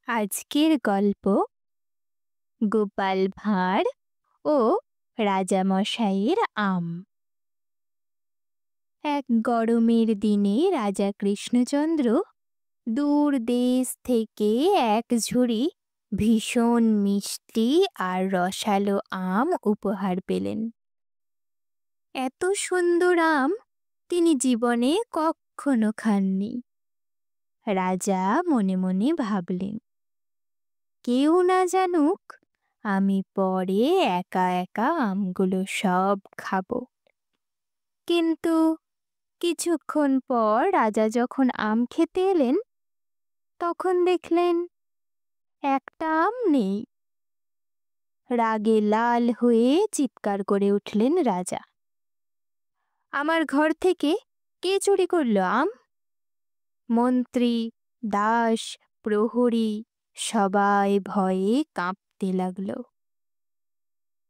আজকের গল্প গোপাল ভাঁড় ও রাজামশাইয়ের আম। এক গরমের দিনে রাজা কৃষ্ণচন্দ্র দূর দেশ থেকে এক ঝুড়ি ভীষণ মিষ্টি আর রসালো আম উপহার পেলেন। এত সুন্দর আম তিনি জীবনে কখনো খাননি। রাজা মনে মনে ভাবলেন, কেউ না জানুক, আমি পরে একা একা আমগুলো সব খাবো। কিন্তু কিছুক্ষণ পর রাজা যখন আম খেতে এলেন, তখন দেখলেন একটা আম নেই। রাগে লাল হয়ে চিৎকার করে উঠলেন রাজা, আমার ঘর থেকে কে চুরি করলো আম? মন্ত্রী, দাস, প্রহরী সবাই ভয়ে কাঁপতে লাগলো।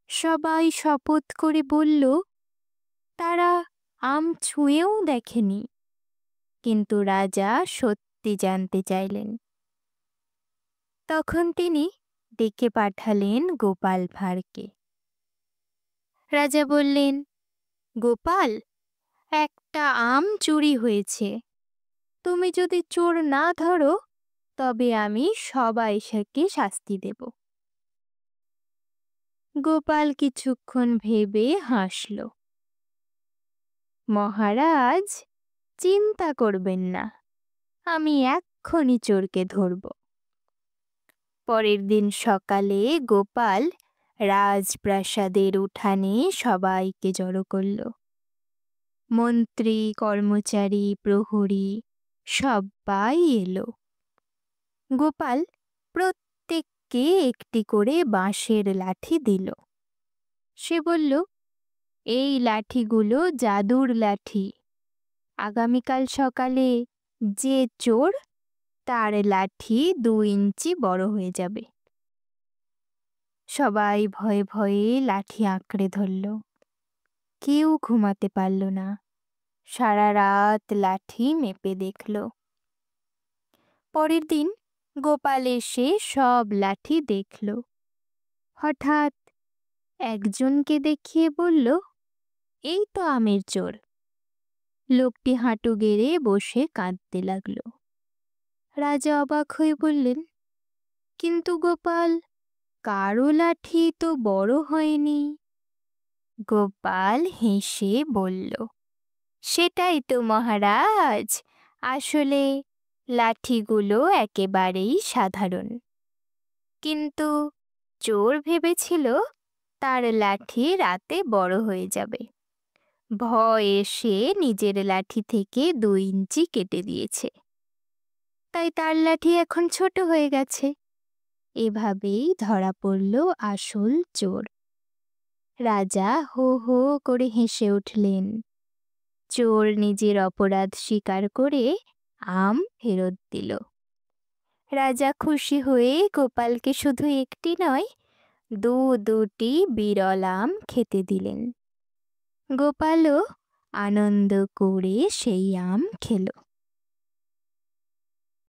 সবাই শপথ করে বলল তারা আম ছুঁয়েও দেখেনি। কিন্তু রাজা সত্যি জানতে চাইলেন। তখন তিনি ডেকে পাঠালেন গোপাল ভাঁড়কে। রাজা বললেন, গোপাল, একটা আম চুরি হয়েছে। তুমি যদি চোর না ধরো, তবে আমি সবাইকে শাস্তি দেব। গোপাল কিছুক্ষণ ভেবে হাসল। মহারাজ, চিন্তা করবেন না, আমি এক্ষুনি চোরকে ধরব। পরের দিন সকালে গোপাল রাজপ্রাসাদের উঠানে সবাইকে জড়ো করল। মন্ত্রী, কর্মচারী, প্রহরী সবাই এলো। গোপাল প্রত্যেককে একটি করে বাঁশের লাঠি দিল। সে বলল, এই লাঠিগুলো জাদুর লাঠি। আগামীকাল সকালে যে চোর, তার লাঠি 2 ইঞ্চি বড় হয়ে যাবে। সবাই ভয়ে ভয়ে লাঠি আঁকড়ে ধরল। কেউ ঘুমাতে পারল না। সারা রাত লাঠি মেপে দেখল। পরের দিন গোপাল এসে সব লাঠি দেখল। হঠাৎ একজনকে দেখিয়ে বলল, এই তো আমের চোর। লোকটি হাঁটু গেড়ে বসে কাঁদতে লাগলো। রাজা অবাক হয়ে বললেন, কিন্তু গোপাল, কারো লাঠি তো বড় হয়নি। গোপাল হেসে বলল, সেটাই তো মহারাজ, আসলে লাঠিগুলো একেবারেই সাধারণ। কিন্তু চোর ভেবেছিল তার লাঠি রাতে বড় হয়ে যাবে। ভয়ে সে নিজের লাঠি থেকে 2 ইঞ্চি কেটে দিয়েছে। তাই তার লাঠি এখন ছোট হয়ে গেছে। এভাবেই ধরা পড়ল আসল চোর। রাজা হো হো করে হেসে উঠলেন। চোর নিজের অপরাধ স্বীকার করে আম ফেরত দিল। রাজা খুশি হয়ে গোপালকে শুধু একটি নয়, 2টি বিরল আম খেতে দিলেন। গোপালও আনন্দ করে সেই আম খেল।